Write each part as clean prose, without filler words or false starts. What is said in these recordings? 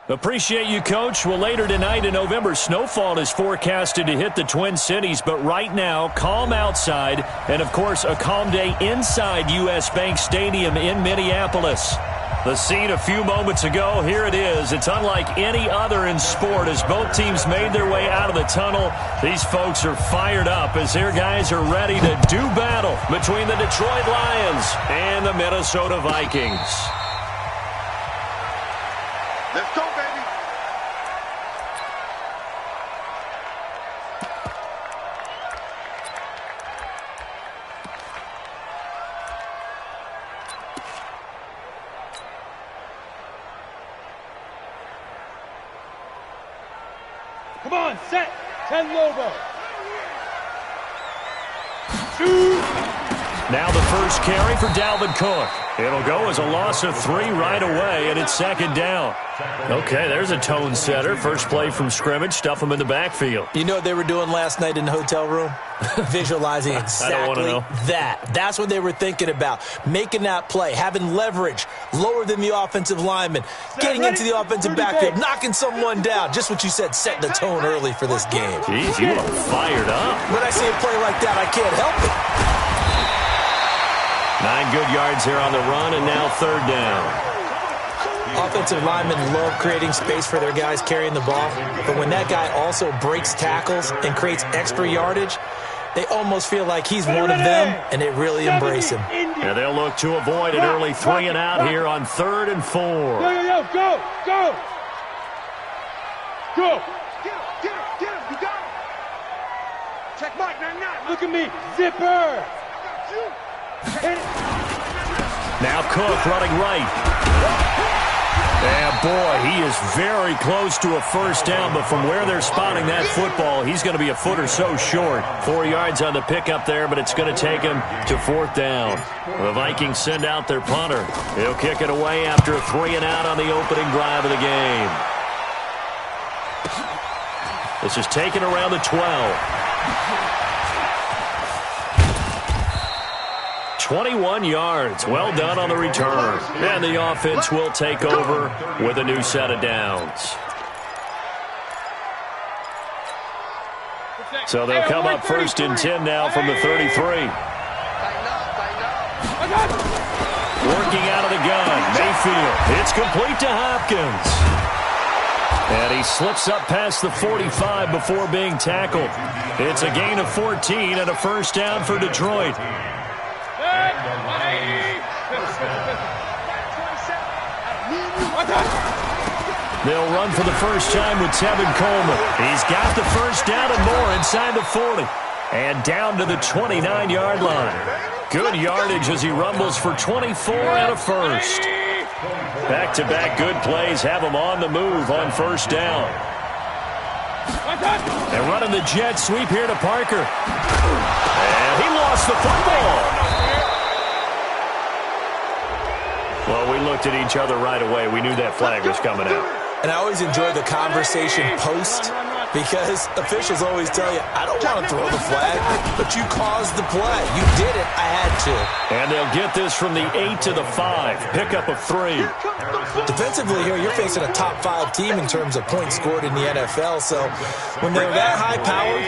Appreciate you, Coach. Well, later tonight in November, snowfall is forecasted to hit the Twin Cities, but right now, calm outside, and, of course, a calm day inside U.S. Bank Stadium in Minneapolis. The scene a few moments ago, here it is. It's unlike any other in sport as both teams made their way out of the tunnel. These folks are fired up as their guys are ready to do battle between the Detroit Lions and the Minnesota Vikings. Let's go, baby. Come on, set. 10 logo. Shoot. Now the first carry for Dalvin Cook. It'll go as a loss of 3 right away, and it's second down. Okay, there's a tone setter. First play from scrimmage, stuff him in the backfield. You know what they were doing last night in the hotel room? Visualizing exactly that. That's what they were thinking about. Making that play, having leverage, lower than the offensive lineman, getting into the offensive backfield, knocking someone down. Just what you said, setting the tone early for this game. Jeez, you are fired up. When I see a play like that, I can't help it. 9 good yards here on the run, and now third down. Offensive linemen love creating space for their guys carrying the ball, but when that guy also breaks tackles and creates extra yardage, they almost feel like he's one of them, and they really embrace him. Yeah, they'll look to avoid an early 3 and out here on 3rd and 4. Go, go, go. Go. Get him, you got him. Check Mike, 9-9. Look at me, zipper. Now Cook running right. And, boy, he is very close to a first down, but from where they're spotting that football, he's going to be a foot or so short. 4 yards on the pickup there, but it's going to take him to 4th down. The Vikings send out their punter. He'll kick it away after a 3 and out on the opening drive of the game. This is taken around the 12. 21 yards. Well done on the return. And the offense will take over with a new set of downs. So they'll come up 1st and 10 now from the 33. Working out of the gun. Mayfield. It's complete to Hopkins. And he slips up past the 45 before being tackled. It's a gain of 14 and a first down for Detroit. They'll run for the first time with Tevin Coleman. He's got the first down and more inside the 40. And down to the 29-yard line. Good yardage as he rumbles for 24 and a first. Back-to-back good plays have him on the move on first down. They're running the jet sweep here to Parker. And he lost the football. Well, we looked at each other right away. We knew that flag was coming out. And I always enjoy the conversation post because officials always tell you, I don't want to throw the flag, but you caused the play. You did it. I had to. And they'll get this from the 8 to the 5. Pickup of 3. Defensively here, you're facing a top 5 team in terms of points scored in the NFL. So when they're that high-powered,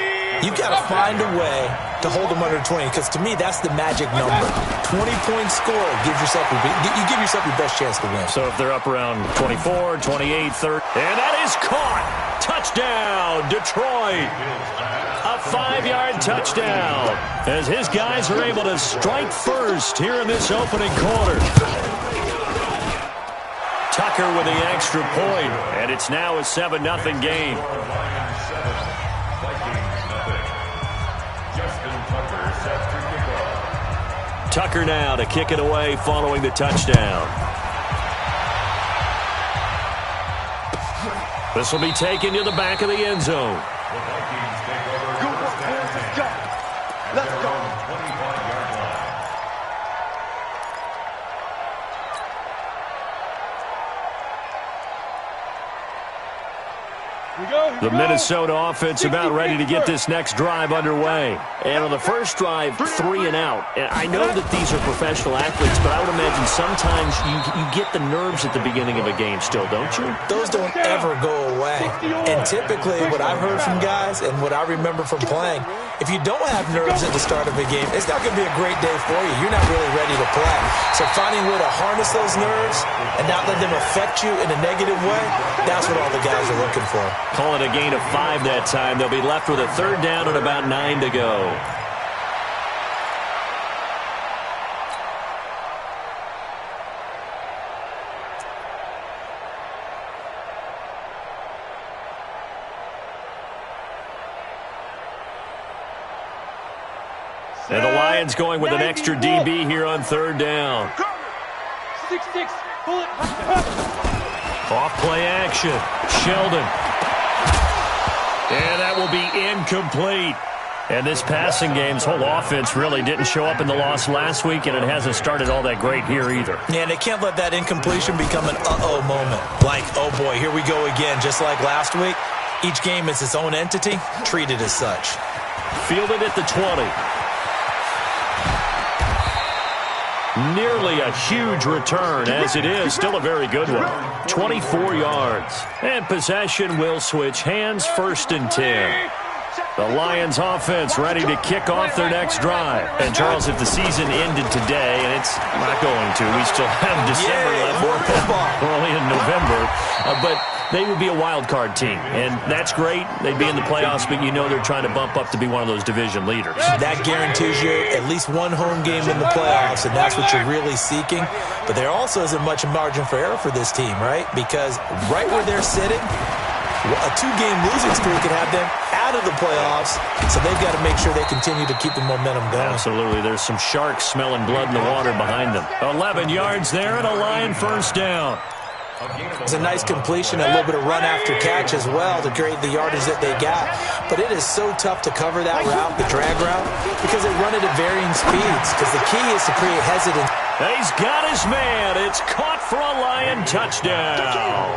you got to find a way to hold them under 20, because to me, that's the magic number. 20 points scored gives yourself you give yourself your best chance to win. So if they're up around 24, 28, 30, and that is caught. Touchdown, Detroit. A 5-yard touchdown as his guys are able to strike first here in this opening quarter. Tucker with the extra point, and it's now a 7-0 game. Tucker now to kick it away following the touchdown. This will be taken to the back of the end zone. Let's go. We go The Minnesota offense about ready to get this next drive underway. And on the first drive, 3 and out. And I know that these are professional athletes, but I would imagine sometimes you get the nerves at the beginning of a game still, don't you? Those don't ever go away. And typically what I've heard from guys and what I remember from playing, if you don't have nerves at the start of a game, it's not going to be a great day for you. You're not really ready to play. So finding a way to harness those nerves and not let them affect you in a negative way, that's what all the guys are looking for. Call it a gain of 5 that time. They'll be left with a 3rd down and about 9 to go. And the Lions going with an extra DB here on 3rd down. 6-6, pull it. Off play action. Sheldon. And that will be incomplete. And this passing game's whole offense really didn't show up in the loss last week, and it hasn't started all that great here either. Yeah, and they can't let that incompletion become an uh-oh moment. Like, oh boy, here we go again. Just like last week, each game is its own entity, treated as such. Fielded at the 20. Nearly a huge return, as it is still a very good one. 24 yards. And possession will switch hands, 1st and 10. The Lions offense ready to kick off their next drive. And Charles, if the season ended today, and it's not going to, we still have December left. More football. We're only in November. But they would be a wild card team. And that's great. They'd be in the playoffs, but you know they're trying to bump up to be one of those division leaders. That guarantees you at least one home game in the playoffs, and that's what you're really seeking. But there also isn't much margin for error for this team, right? Because right where they're sitting, a 2-game losing streak could have them out of the playoffs, so they've got to make sure they continue to keep the momentum going. Absolutely. There's some sharks smelling blood in the water behind them. 11 yards there and a Lion 1st down. It's a nice completion, a little bit of run after catch as well to create the yardage that they got. But it is so tough to cover that route, the drag route, because they run it at varying speeds. Because the key is to create hesitance. He's got his man. It's caught for a Lion touchdown.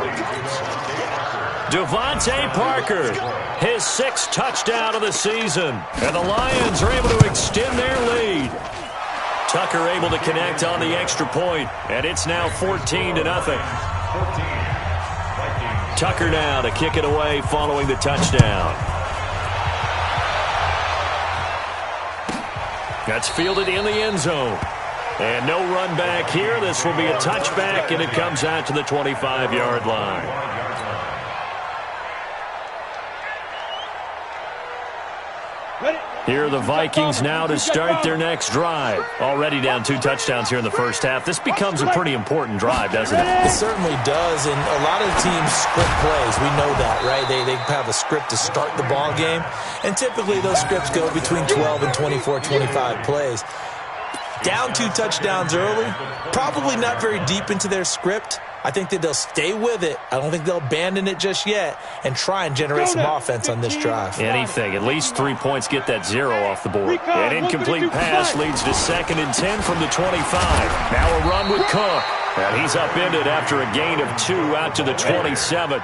Devontae Parker, his 6th touchdown of the season. And the Lions are able to extend their lead. Tucker able to connect on the extra point, and it's now 14-0. Tucker now to kick it away following the touchdown. That's fielded in the end zone. And no run back here. This will be a touchback, and it comes out to the 25-yard line. Here are the Vikings now to start their next drive. Already down 2 touchdowns here in the first half. This becomes a pretty important drive, doesn't it? It certainly does, and a lot of teams script plays. We know that, right? They have a script to start the ball game, and typically those scripts go between 12 and 24, 25 plays. Down 2 touchdowns early, probably not very deep into their script. I think that they'll stay with it. I don't think they'll abandon it just yet and try and generate some offense on this drive. Anything. At least 3 points get that 0 off the board. An incomplete pass leads to 2nd and 10 from the 25. Now a run with Cook. And he's upended after a gain of 2 out to the 27.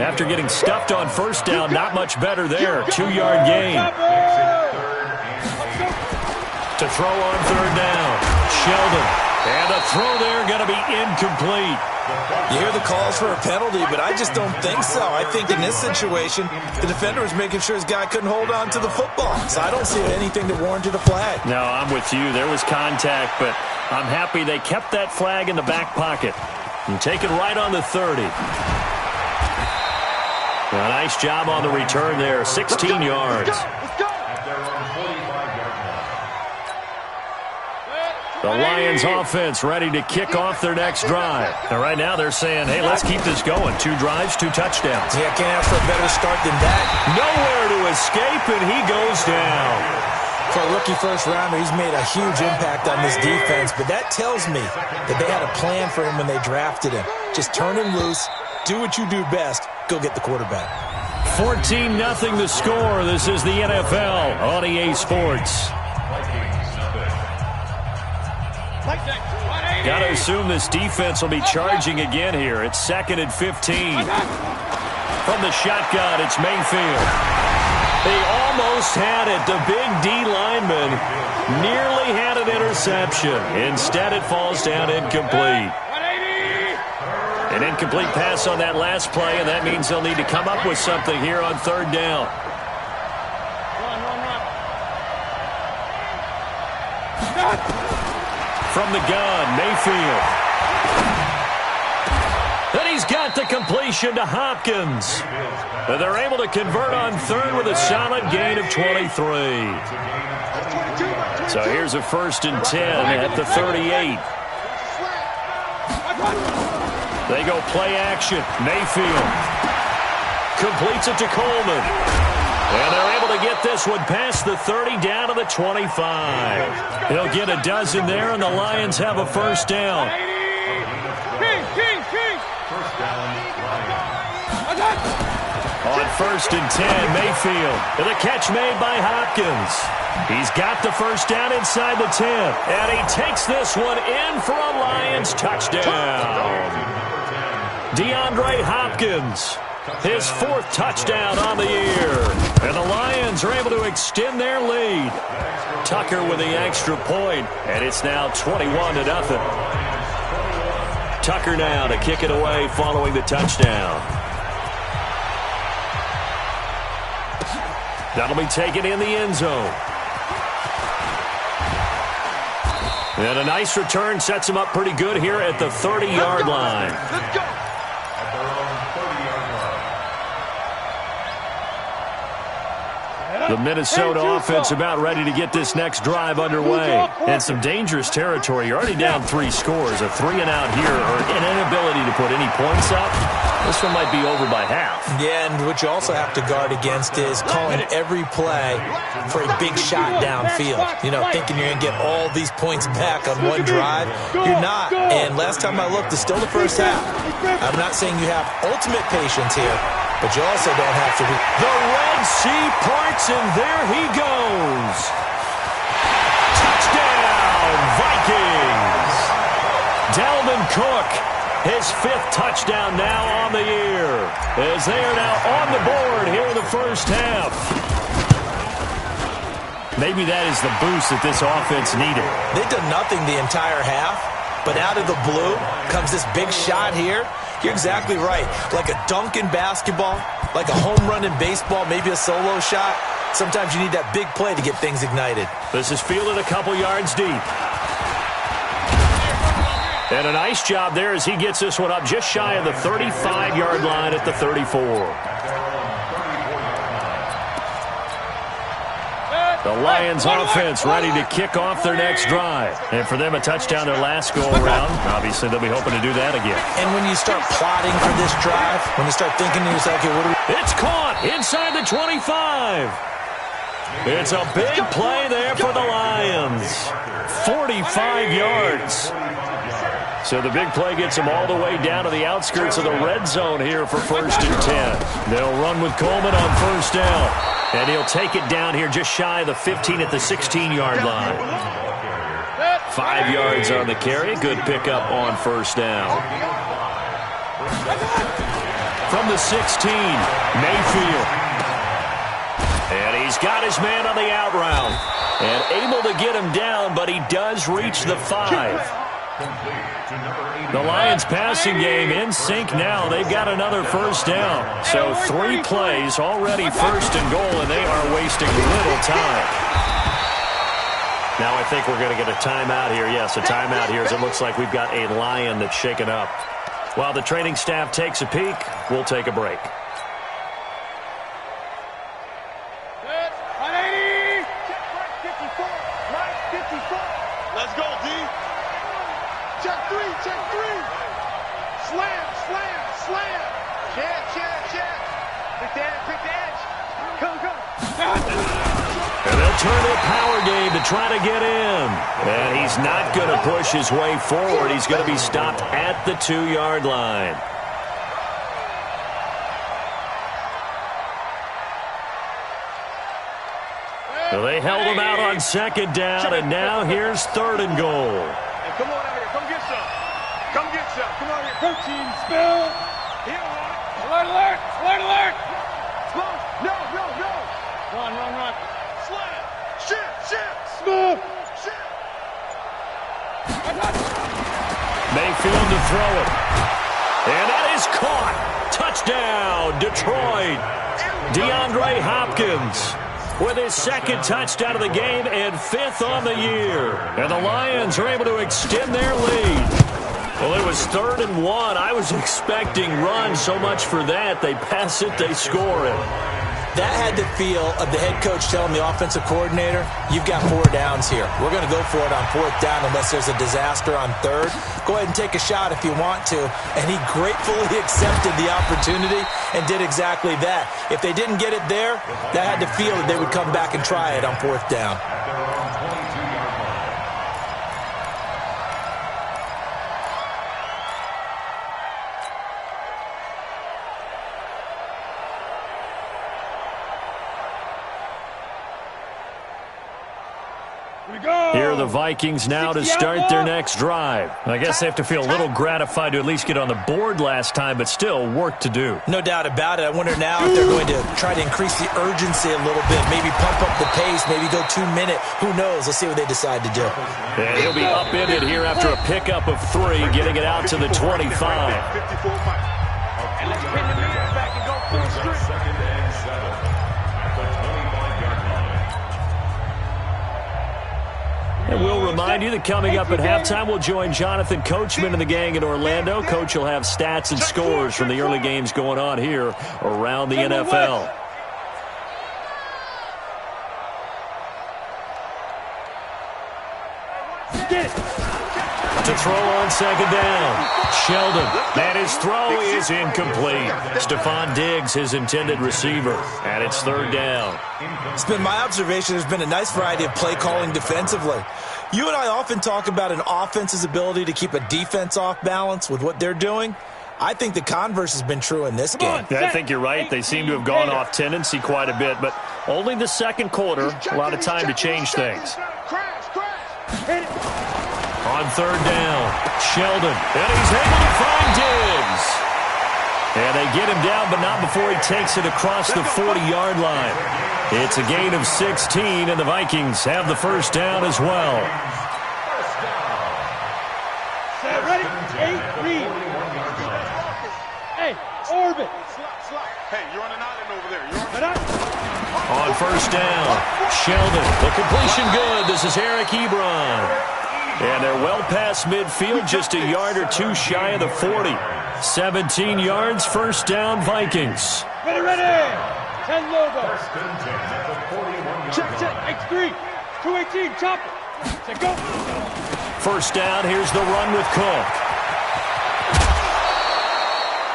After getting stuffed on 1st down, not much better there. 2-yard gain. To throw on 3rd down. Sheldon. And the throw there going to be incomplete. You hear the calls for a penalty, but I just don't think so. I think in this situation, the defender was making sure his guy couldn't hold on to the football. So I don't see anything that warranted a flag. No, I'm with you. There was contact, but I'm happy they kept that flag in the back pocket and take it right on the 30. A nice job on the return there. 16 yards. The Lions offense ready to kick off their next drive. And right now they're saying, hey, let's keep this going. 2 drives, 2 touchdowns. Yeah, can't ask for a better start than that. Nowhere to escape, and he goes down. For a rookie first-rounder, he's made a huge impact on this defense. But that tells me that they had a plan for him when they drafted him. Just turn him loose, do what you do best, go get the quarterback. 14-0 the score. This is the NFL on EA Sports. Got to assume this defense will be charging again here. It's 2nd and 15. From the shotgun, it's Mayfield. He almost had it. The big D lineman nearly had an interception. Instead, it falls down incomplete. An incomplete pass on that last play, and that means they'll need to come up with something here on third down. From the gun, Mayfield. And he's got the completion to Hopkins. And they're able to convert on third with a solid gain of 23. So here's a 1st and 10 at the 38. They go play action. Mayfield completes it to Coleman. And they're able to get this one past the 30 down to the 25. He'll get a dozen there, and the Lions have a first down. On 1st and 10, Mayfield. And the catch made by Hopkins. He's got the first down inside the 10. And he takes this one in for a Lions touchdown. DeAndre Hopkins, his 4th touchdown on the year. And the Lions are able to extend their lead. Tucker with the extra point, and it's now 21-0. Tucker now to kick it away following the touchdown. That'll be taken in the end zone. And a nice return sets him up pretty good here at the 30-yard line. Let's go. The Minnesota offense about ready to get this next drive underway. And some dangerous territory. You're already down 3 scores. A 3-and-out here, or an inability to put any points up. This one might be over by half. Yeah, and what you also have to guard against is calling every play for a big shot downfield. You know, thinking you're going to get all these points back on one drive. You're not. And last time I looked, it's still the first half. I'm not saying you have ultimate patience here, but you also don't have to be. The Red Sea parts, and there he goes. Touchdown, Vikings. Dalvin Cook, his 5th touchdown now on the year, as they are now on the board here in the first half. Maybe that is the boost that this offense needed. They've done nothing the entire half, but out of the blue comes this big shot here. You're exactly right. Like a dunk in basketball, like a home run in baseball, maybe a solo shot. Sometimes you need that big play to get things ignited. This is fielded a couple yards deep. And a nice job there as he gets this one up just shy of the 35-yard line at the 34. The Lions offense ready to kick off their next drive. And for them, a touchdown their last go-around. Obviously, they'll be hoping to do that again. And when you start plotting for this drive, when you start thinking to yourself, okay, what do we... It's caught inside the 25. It's a big play there for the Lions. 45 yards. So the big play gets them all the way down to the outskirts of the red zone here for 1st and 10. They'll run with Coleman on 1st down. And he'll take it down here just shy of the 15 at the 16-yard line. 5 yards on the carry. Good pickup on 1st down. From the 16, Mayfield. And he's got his man on the out route. And able to get him down, but he does reach the 5. The Lions passing game in sync now. They've got another 1st down. So 3 plays already 1st and goal, and they are wasting little time. Now I think we're going to get a timeout here. Yes, a timeout here as it looks like we've got a Lion that's shaken up. While the training staff takes a peek, we'll take a break. Let's go, D. Check 3, check 3. Slam, slam, slam. Check. Pick the edge. Come. And they'll turn to a power game to try to get in. And he's not going to push his way forward. He's going to be stopped at the 2-yard line. So they held him out on 2nd down, and now here's 3rd and goal. Hey, come on out here. Come get some. Come on here. 13 spill. He don't want it. Alert, alert! Alert, alert! Slow. No. Run. Slam. Shift. Smooth. Shift. Mayfield to throw it. And that is caught. Touchdown, Detroit. DeAndre Hopkins with his second touchdown of the game and fifth on the year. And the Lions are able to extend their lead. Well, it was 3rd and 1. I was expecting run, so much for that. They pass it, they score it. That had the feel of the head coach telling the offensive coordinator, you've got 4 downs here. We're going to go for it on 4th down unless there's a disaster on 3rd. Go ahead and take a shot if you want to. And he gratefully accepted the opportunity and did exactly that. If they didn't get it there, that had the feel that they would come back and try it on 4th down. Here are the Vikings now to start their next drive. I guess they have to feel a little gratified to at least get on the board last time, but still work to do. No doubt about it. I wonder now if they're going to try to increase the urgency a little bit, maybe pump up the pace, maybe go 2-minute. Who knows? Let's see what they decide to do. And he'll be upended here after a pickup of 3, getting it out to the 25. 54 miles. And let's pin the lead back and go full strength. And we'll remind you that coming up at halftime, we'll join Jonathan Coachman and the gang in Orlando. Coach will have stats and scores from the early games going on here around the NFL. To throw on 2nd down. Sheldon. And his throw is incomplete. Stephon Diggs, his intended receiver. And it's 3rd down. It's been my observation there's been a nice variety of play calling defensively. You and I often talk about an offense's ability to keep a defense off balance with what they're doing. I think the converse has been true in this game. I think you're right. They seem to have gone off tendency quite a bit, but only the 2nd quarter, a lot of time to change things. On 3rd down, Sheldon, and he's able to find Diggs. And they get him down, but not before he takes it across the 40-yard line. It's a gain of 16, and the Vikings have the 1st down as well. Ready? 8, read. Hey, orbit. Hey, you're on an island over there. On 1st down, Sheldon, the completion good. This is Eric Ebron. And they're well past midfield, just a yard or 2 shy of the 40. 17 yards, 1st down, Vikings. Ready. 10 logo. Check. X3. 218, chop it. Check, go. 1st down, here's the run with Cook.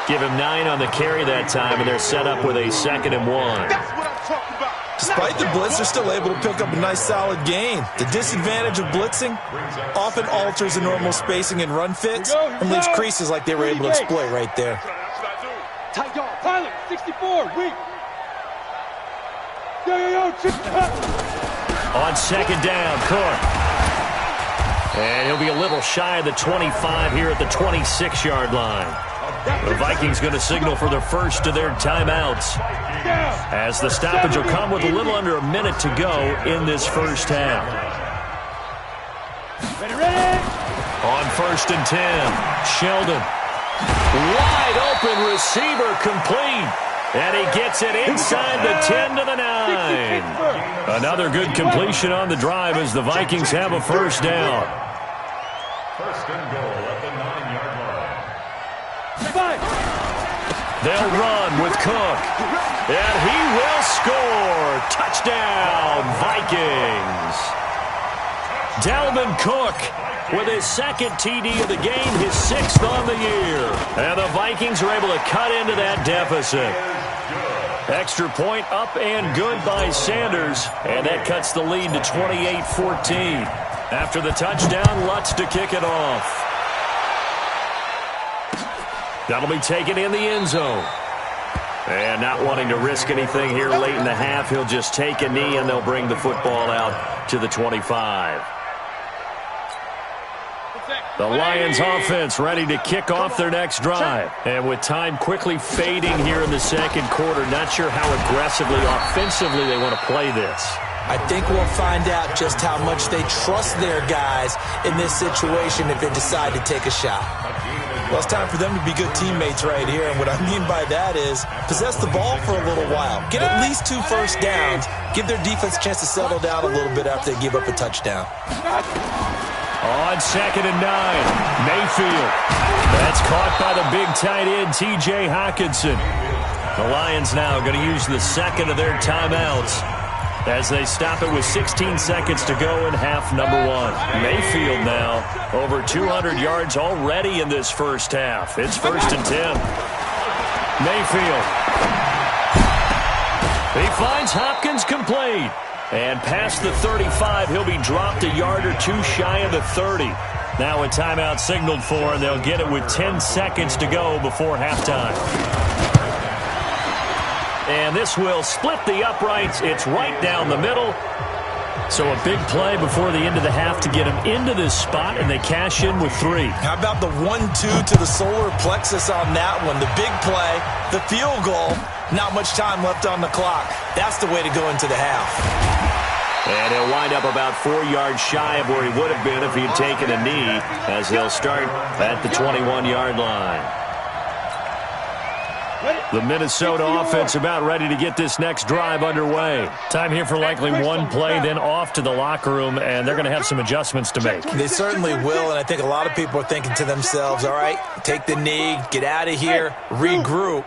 Give him 9 on the carry that time, and they're set up with a 2nd and 1. That's what I'm talking about. Despite the blitz, they're still able to pick up a nice, solid gain. The disadvantage of blitzing often alters the normal spacing and run fits and leaves creases like they were able to exploit right there. Tight dog. Pilot, 64, weak. Yo. On 2nd down, Cook. And he'll be a little shy of the 25 here at the 26-yard line. The Vikings going to signal for their first of their timeouts, as the stoppage will come with a little under a minute to go in this 1st half. Ready. On 1st and 10, Sheldon. Wide open receiver complete. And he gets it inside the 10 to the 9. Another good completion on the drive as the Vikings have a 1st down. 1st and goal at the 9-yard line. They'll run with Cook. And he will score. Touchdown, Vikings. Dalvin Cook with his 2nd TD of the game, his 6th on the year. And the Vikings are able to cut into that deficit. Extra point up and good by Sanders. And that cuts the lead to 28-14. After the touchdown, Lutz to kick it off. That'll be taken in the end zone. And not wanting to risk anything here late in the half, he'll just take a knee and they'll bring the football out to the 25. The Lions offense ready to kick off their next drive. And with time quickly fading here in the second quarter, not sure how aggressively, offensively they want to play this. I think we'll find out just how much they trust their guys in this situation if they decide to take a shot. Well, it's time for them to be good teammates right here, and what I mean by that is possess the ball for a little while. Get at least 2 first downs. Give their defense a chance to settle down a little bit after they give up a touchdown. On 2nd and 9, Mayfield. That's caught by the big tight end, T.J. Hockenson. The Lions now going to use the second of their timeouts as they stop it with 16 seconds to go in half number 1. Mayfield now over 200 yards already in this first half. It's 1st and 10. Mayfield. He finds Hopkins complete. And past the 35, he'll be dropped a yard or 2 shy of the 30. Now a timeout signaled for, and they'll get it with 10 seconds to go before halftime. And this will split the uprights. It's right down the middle. So a big play before the end of the half to get him into this spot, and they cash in with 3. How about the 1-2 to the solar plexus on that one? The big play, the field goal, not much time left on the clock. That's the way to go into the half. And he'll wind up about 4 yards shy of where he would have been if he'd taken a knee, as he'll start at the 21-yard line. The Minnesota offense about ready to get this next drive underway. Time here for likely one play, then off to the locker room, and they're going to have some adjustments to make. They certainly will, and I think a lot of people are thinking to themselves, all right, take the knee, get out of here, regroup.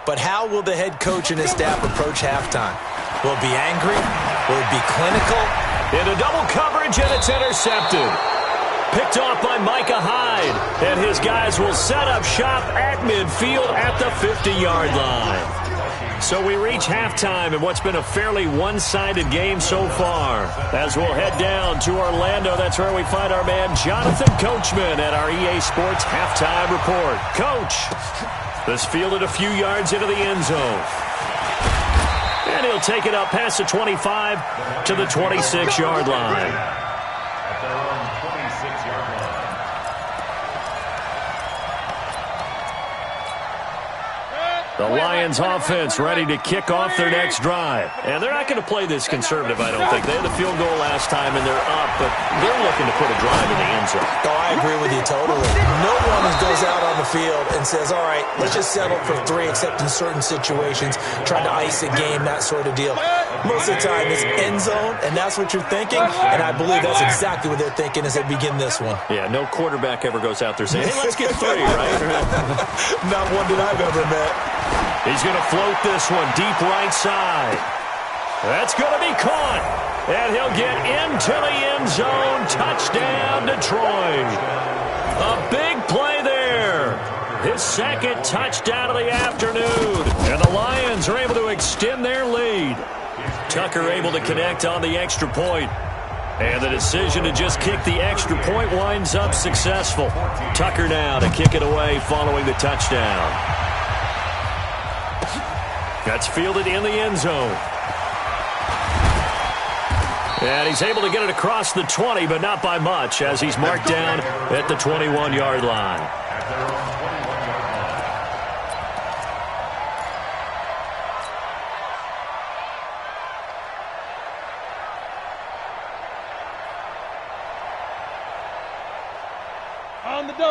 But how will the head coach and his staff approach halftime? Will it be angry? Will it be clinical? Into double coverage, and it's intercepted. Picked off by Micah Hyde, and his guys will set up shop at midfield at the 50-yard line. So we reach halftime in what's been a fairly one-sided game so far. As we'll head down to Orlando, that's where we find our man Jonathan Coachman at our EA Sports Halftime Report. Coach, this fielded a few yards into the end zone. And he'll take it up past the 25 to the 26-yard line. The Lions offense ready to kick off their next drive. And they're not going to play this conservative, I don't think. They had the field goal last time, and they're up, but they're looking to put a drive in the end zone. Oh, I agree with you totally. No one goes out on the field and says, all right, let's just settle for 3, except in certain situations, trying to ice a game, that sort of deal. Most of the time, it's end zone, and that's what you're thinking, and I believe that's exactly what they're thinking as they begin this one. Yeah, no quarterback ever goes out there saying, hey, let's get 3, right? Not one that I've ever met. He's going to float this one deep right side. That's going to be caught. And he'll get into the end zone. Touchdown, Detroit. A big play there. His second touchdown of the afternoon. And the Lions are able to extend their lead. Tucker able to connect on the extra point. And the decision to just kick the extra point winds up successful. Tucker now to kick it away following the touchdown. That's fielded in the end zone. And he's able to get it across the 20, but not by much, as he's marked down at the 21-yard line.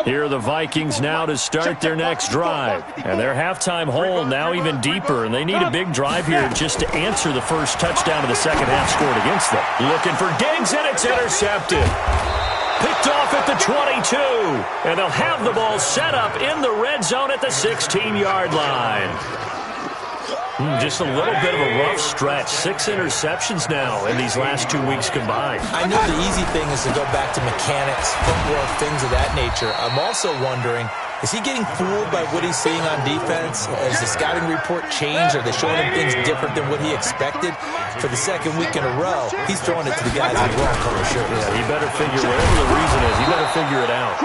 Here are the Vikings now to start their next drive. And their halftime hole now even deeper. And they need a big drive here just to answer the first touchdown of the second half scored against them. Looking for Diggs, and it's intercepted. Picked off at the 22. And they'll have the ball set up in the red zone at the 16-yard line. Just a little bit of a rough stretch. 6 interceptions now in these last 2 weeks combined. I know the easy thing is to go back to mechanics, footwork, things of that nature. I'm also wondering, is he getting fooled by what he's seeing on defense? Has the scouting report changed? Are they showing him things different than what he expected? For the second week in a row, he's throwing it to the guys in the wrong color shirts. Yeah, he better figure, whatever the reason is, he better figure it out.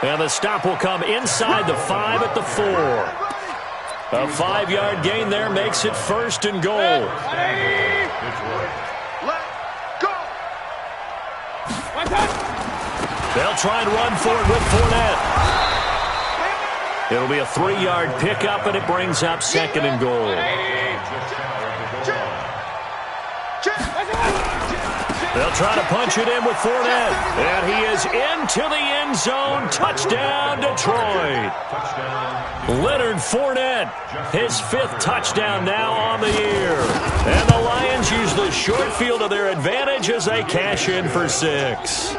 And the stop will come inside the 5 at the 4. A 5-yard gain there makes it 1st and goal. Let's go. They'll try and run for it with Fournette. It'll be a 3-yard pickup, and it brings up 2nd and goal. They'll try to punch it in with Fournette. And he is into the end zone. Touchdown, Detroit. Leonard Fournette, his 5th touchdown now on the year. And the Lions use the short field to their advantage as they cash in for 6.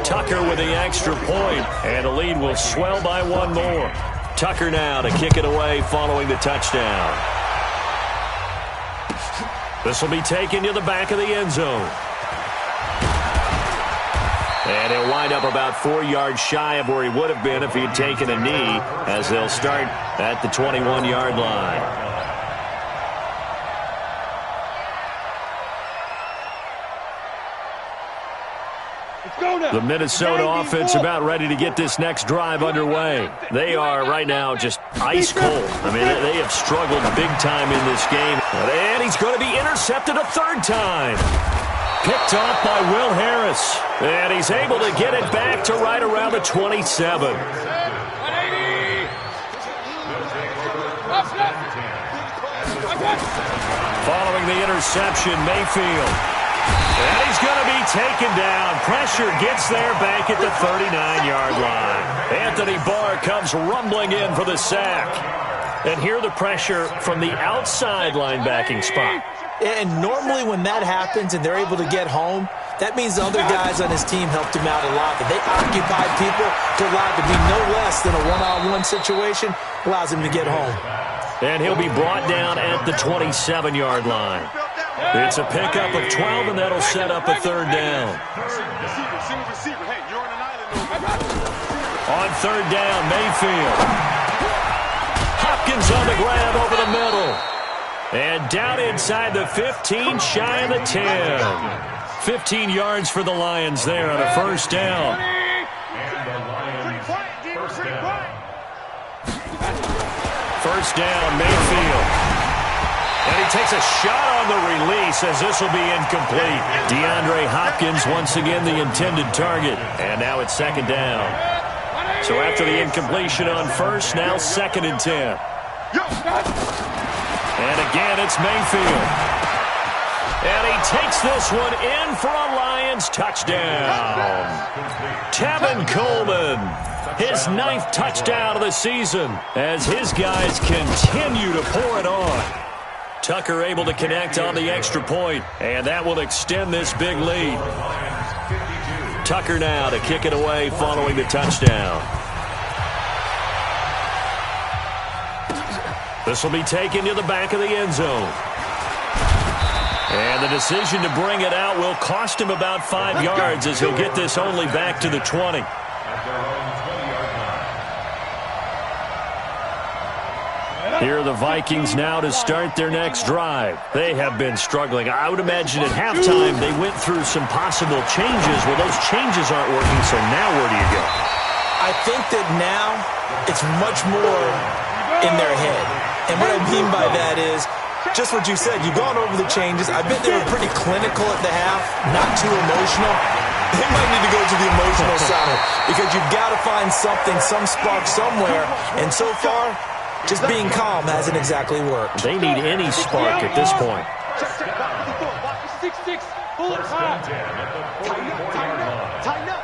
Tucker with the extra point, and the lead will swell by 1 more. Tucker now to kick it away following the touchdown. This will be taken to the back of the end zone. And he'll wind up about 4 yards shy of where he would have been if he had taken a knee, as they'll start at the 21-yard line. The Minnesota offense about ready to get this next drive underway. They are right now just ice cold. I mean, they have struggled big time in this game. And he's going to be intercepted a 3rd time. Picked off by Will Harris. And he's able to get it back to right around the 27. Following the interception, Mayfield. And he's going to be taken down. Pressure gets there back at the 39-yard line. Anthony Barr comes rumbling in for the sack. And here the pressure from the outside linebacking spot. And normally when that happens and they're able to get home, that means the other guys on his team helped him out a lot. That they occupy people to allow it to be no less than a one-on-one situation, allows him to get home. And he'll be brought down at the 27-yard line. It's a pickup of 12, and that'll set up a 3rd down. On 3rd down, Mayfield. Hopkins on the grab over the middle. And down inside the 15, shy of the 10. 15 yards for the Lions there on a 1st down. First down, Mayfield. And he takes a shot on the release as this will be incomplete. DeAndre Hopkins once again the intended target. And now it's 2nd down. So after the incompletion on 1st, now 2nd and 10. And again, it's Mayfield. And he takes this one in for a Lions touchdown. Tevin Coleman, his 9th touchdown of the season as his guys continue to pour it on. Tucker able to connect on the extra point, and that will extend this big lead. Tucker now to kick it away following the touchdown. This will be taken to the back of the end zone. And the decision to bring it out will cost him about 5 yards as he'll get this only back to the 20. Here are the Vikings now to start their next drive. They have been struggling. I would imagine at halftime they went through some possible changes. Well, those changes aren't working, so now where do you go? I think that now it's much more in their head. And what I mean by that is just what you said. You've gone over the changes. I bet they were pretty clinical at the half, not too emotional. They might need to go to the emotional side because you've got to find something, some spark somewhere. And so far, just being calm hasn't exactly worked. They need any spark at this point. 6-6, pull it hard. Tighten up.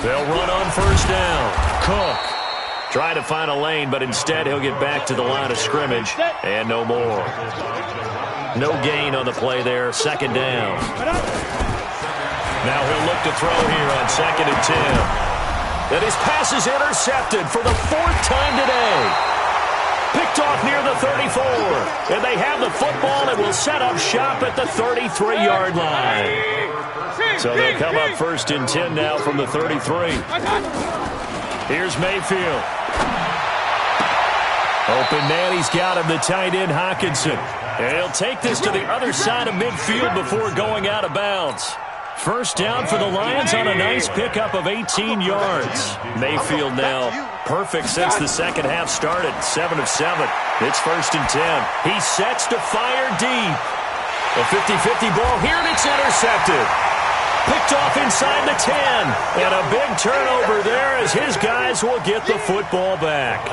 They'll run on 1st down. Cook trying to find a lane, but instead he'll get back to the line of scrimmage and no more. No gain on the play there. 2nd down. Now he'll look to throw here on 2nd and 10. And his pass is intercepted for the 4th time today. Picked off near the 34. And they have the football and will set up shop at the 33-yard line. So they'll come up 1st and 10 now from the 33. Here's Mayfield. Open man, he's got him, the tight end Hockenson. And he'll take this to the other side of midfield before going out of bounds. First down for the Lions on a nice pickup of 18 yards. Mayfield now perfect since the second half started. 7 of 7. It's 1st and 10. He sets to fire deep. A 50-50 ball here, and it's intercepted. Picked off inside the 10. And a big turnover there as his guys will get the football back.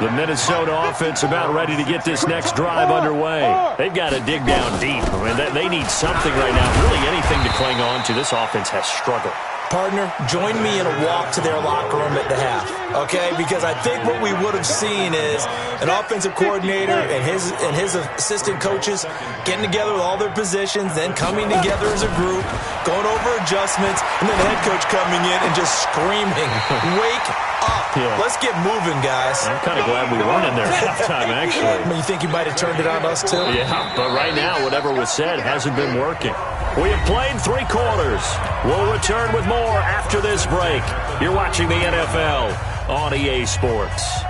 The Minnesota offense about ready to get this next drive underway. They've got to dig down deep. I mean, they need something right now, really anything to cling on to. This offense has struggled. Partner, join me in a walk to their locker room at the half, okay? Because I think what we would have seen is an offensive coordinator and his assistant coaches getting together with all their positions, then coming together as a group, going over adjustments, and then the head coach coming in and just screaming, "Wake up. Yeah. Let's get moving, guys." I'm kind of glad we weren't in there at halftime, actually. I mean, you think you might have turned it on us, too? Yeah, but right now, whatever was said hasn't been working. We have played 3 quarters. We'll return with more after this break. You're watching the NFL on EA Sports.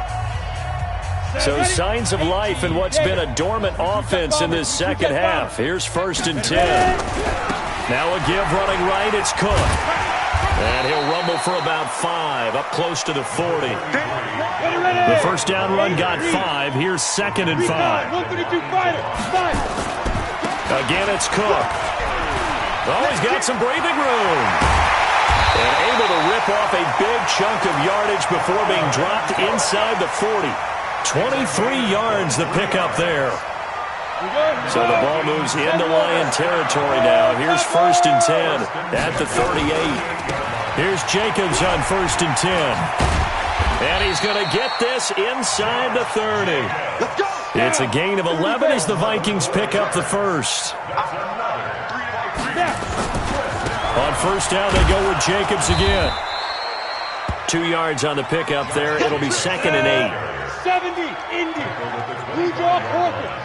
So signs of life in what's been a dormant offense in this second half. Here's 1st and 10. Now a give running right. It's Cook. And he'll rumble for about 5, up close to the 40. The first down run got 5. Here's 2nd and 5. Again, it's Cook. Oh, he's got some breathing room. And able to rip off a big chunk of yardage before being dropped inside the 40. 23 yards the pickup there. So the ball moves into Lion territory now. Here's 1st and 10 at the 38. Here's Jacobs on 1st and 10. And he's going to get this inside the 30. It's a gain of 11 as the Vikings pick up the first. On first down, they go with Jacobs again. 2 yards on the pickup there. It'll be 2nd and 8. 70, Indy. Blue draw Porkins.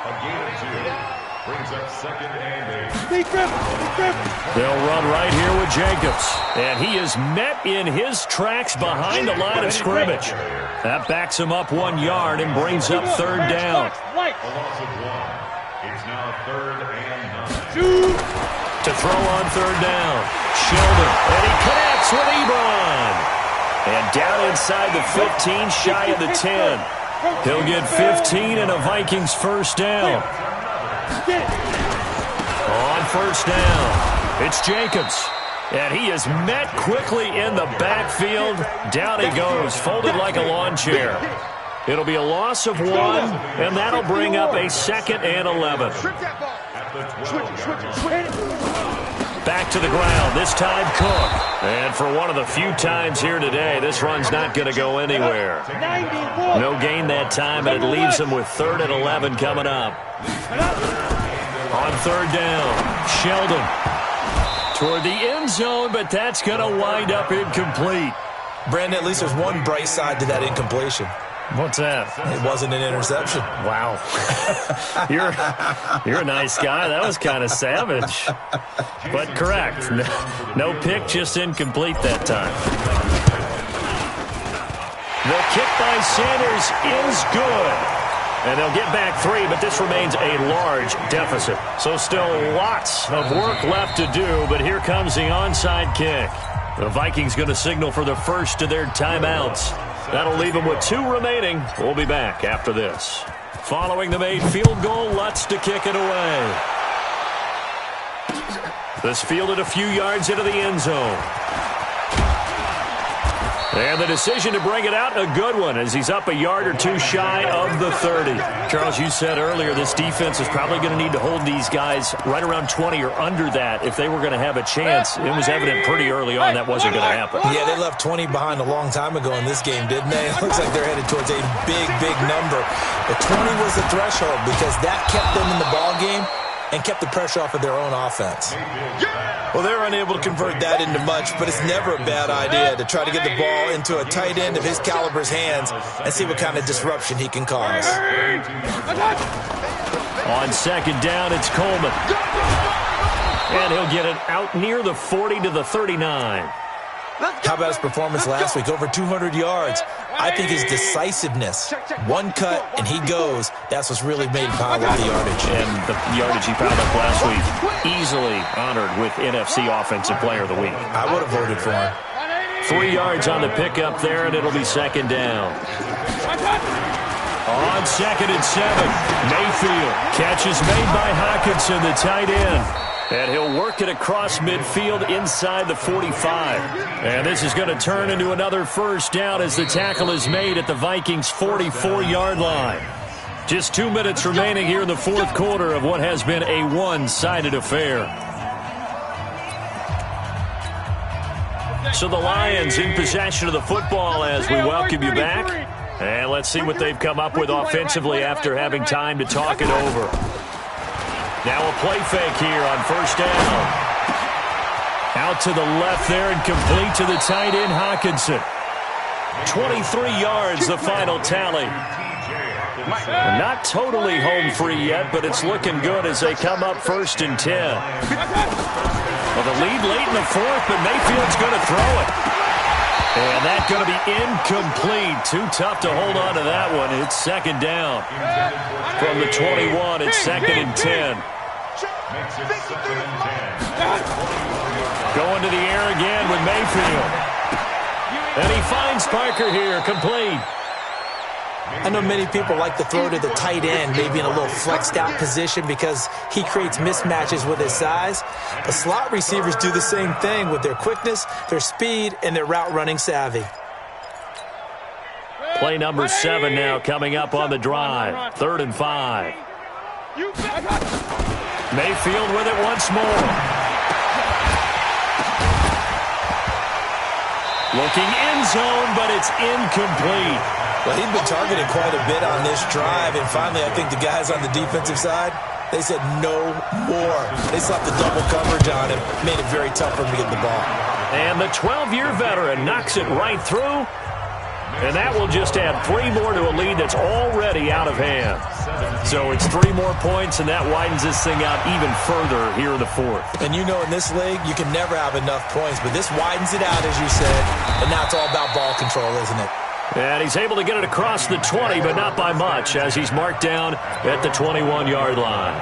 A gain of 2. Brings up 2nd and 8. Steve Griffin. They'll run right here with Jacobs. And he is met in his tracks behind the line of scrimmage. That backs him up 1 yard and brings up 3rd down. A loss of 1. It's now 3rd and 9. To throw on 3rd down. Sheldon. And he connects with Ebron. And down inside the 15, shy of the 10. He'll get 15 and a Vikings first down. On first down, it's Jacobs. And he is met quickly in the backfield. Down he goes, folded like a lawn chair. It'll be a loss of 1, and that'll bring up a 2nd and 11. Back to the ground, this time Cook. And for one of the few times here today, this run's not going to go anywhere. No gain that time, and it leaves him with 3rd and 11 coming up. On 3rd down, Sheldon. Toward the end zone, but that's going to wind up incomplete. Brandon, at least there's one bright side to that incompletion. What's that? It wasn't an interception. Wow. You're a nice guy. That was kind of savage. But correct. No pick, just incomplete that time. The kick by Sanders is good. And they'll get back 3, but this remains a large deficit. So still lots of work left to do, but here comes the onside kick. The Vikings going to signal for the first of their timeouts. That'll leave them with 2 remaining. We'll be back after this. Following the made field goal, Lutz to kick it away. This fielded a few yards into the end zone. And the decision to bring it out, a good one, as he's up a yard or 2 shy of the 30. Charles, you said earlier this defense is probably going to need to hold these guys right around 20 or under that if they were going to have a chance. It was evident pretty early on that wasn't going to happen. Yeah, they left 20 behind a long time ago in this game, didn't they? It looks like they're headed towards a big, big number. But 20 was the threshold because that kept them in the ball game and kept the pressure off of their own offense. Well, they're unable to convert that into much, but it's never a bad idea to try to get the ball into a tight end of his caliber's hands and see what kind of disruption he can cause. On 2nd down, it's Coleman. And he'll get it out near the 40 to the 39. How about his performance last week? Over 200 yards. I think his decisiveness, one cut and he goes, that's what's really made him pile up the yardage. And the yardage he piled up last week, easily honored with NFC Offensive Player of the Week. I would have voted for him. 3 yards on the pickup there, and it'll be second down. On 2nd and 7, Mayfield. Catch is made by Hockenson, the tight end. And he'll work it across midfield inside the 45. And this is going to turn into another first down as the tackle is made at the Vikings' 44-yard line. Just 2 minutes remaining here in the fourth quarter of what has been a one-sided affair. So the Lions in possession of the football as we welcome you back. And let's see what they've come up with offensively after having time to talk it over. Now a play fake here on first down. Out to the left there and complete to the tight end, Hockenson. 23 yards, the final tally. Not totally home free yet, but it's looking good as they come up 1st and 10. Well, the lead late in the fourth, but Mayfield's going to throw it. And that's going to be incomplete. Too tough to hold on to that one. It's second down. From the 21, it's 2nd and 10. Going to the air again with Mayfield. And he finds Parker here, complete. I know many people like to throw to the tight end, maybe in a little flexed out position because he creates mismatches with his size. But slot receivers do the same thing with their quickness, their speed, and their route running savvy. Play number 7 now coming up on the drive. 3rd and 5. Mayfield with it once more. Looking end zone, but it's incomplete. Well, he'd been targeted quite a bit on this drive, and finally I think the guys on the defensive side, they said no more. They slapped the double coverage on him, made it very tough for him to get the ball. And the 12-year veteran knocks it right through, and that will just add 3 more to a lead that's already out of hand. So it's 3 more points, and that widens this thing out even further here in the fourth. And you know in this league, you can never have enough points, but this widens it out, as you said, and now it's all about ball control, isn't it? And he's able to get it across the 20, but not by much, as he's marked down at the 21-yard line.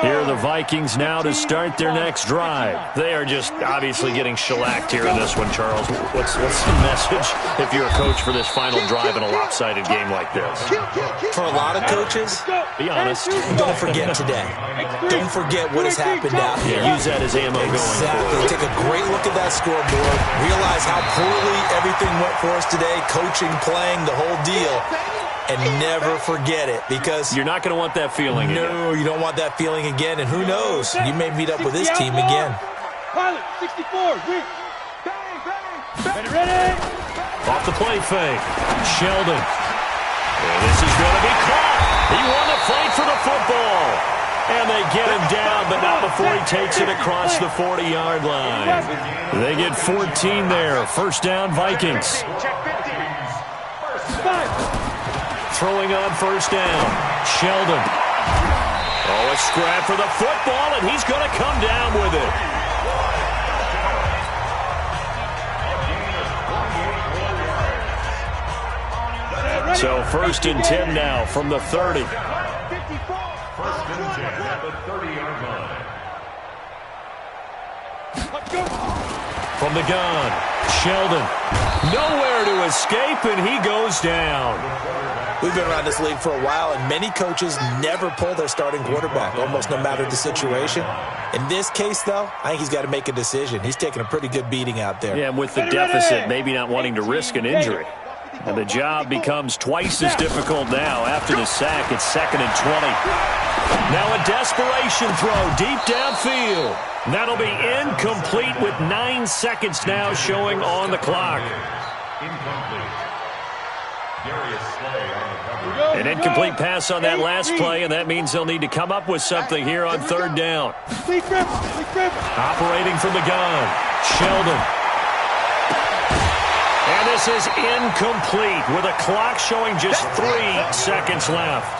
Here are the Vikings now to start their next drive. They are just obviously getting shellacked here in this one, Charles. What's the message if you're a coach for this final drive in a lopsided game like this? For a lot of coaches, be honest. Don't forget today. Don't forget what has happened out here. Yeah, use that as ammo going forward. Take a great look at that scoreboard. Realize how poorly everything went for us today. Coaching, playing, the whole deal. And never forget it, because you're not going to want that feeling again. No, you don't want that feeling again. And who knows? You may meet up with this team again. Pilot, 64, ready? Off the play fake. Sheldon. And this is going to be caught. He won the fight for the football. And they get him down, but not before he takes it across the 40-yard line. They get 14 there. First down, Vikings. Throwing on first down. Sheldon. Oh, a scrap for the football, and he's going to come down with it. So 1st and 10 now from the 30. 1st and 10 at the 30-yard line. From the gun, Sheldon. Nowhere to escape, and he goes down. We've been around this league for a while, and many coaches never pull their starting quarterback, almost no matter the situation. In this case, though, I think he's got to make a decision. He's taking a pretty good beating out there. Yeah, and with the deficit, maybe not wanting to risk an injury. And the job becomes twice as difficult now. After the sack, it's 2nd and 20. Now a desperation throw deep downfield. That'll be incomplete with 9 seconds now showing on the clock. An incomplete pass on that last play, and that means they'll need to come up with something here on 3rd down. Operating from the gun, Sheldon. And this is incomplete with a clock showing just 3 seconds left.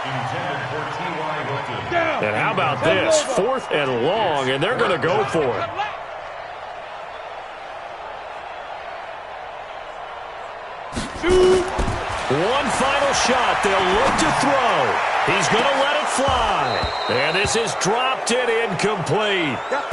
Intended for T.Y. Hilton. And how about this? 4th and long, and they're going to go for it. One final shot. They'll look to throw. He's going to let it fly. And this is dropped and incomplete. Well,